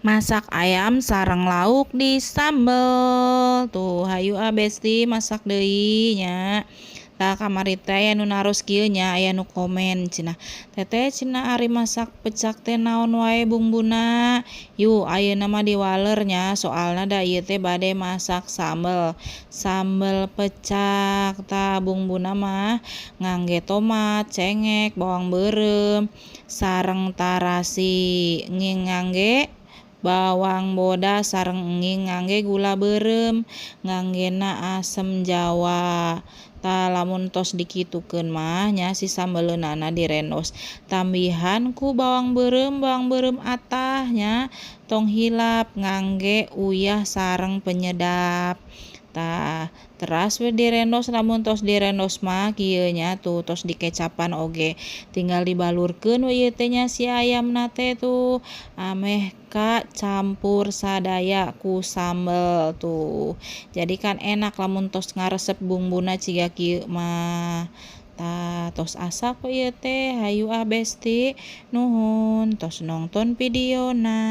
Masak ayam sareng lauk di sambel. Tuh hayu besti masak deui nya. Tah kamari teh anu naros kieu nya aya nu komen cenah. Teteh cenah ari masak pecak teh naon wae bumbuna? Yu ayeuna mah diwaler nya soalna da ieu teh bade masak sambel. Sambel pecak tah bumbuna mah ngangge tomat, cengek, bawang beureum sareng tarasi ngangge bawang bodas sareng ngangge gula beureum nganggena asem jawa. Tah lamun tos dikitukeun mah nya si sambeleunana direndos tambihan ku bawang beureum atah nya tong hilap ngangge uyah sareng penyedap. Tah teras we direndos lamun tos direndos mah kieu nya tuh tos dikecapan oge tinggal dibalurkeun we ieu teh nya si ayamna teh tuh ameh ka campur sadaya ku sambel tuh. Jadi kan enak lamun tos ngaresep bumbuna ciga kieu mah. Tah tos asa ku ieu teh hayu besti nuhun tos nongton videona.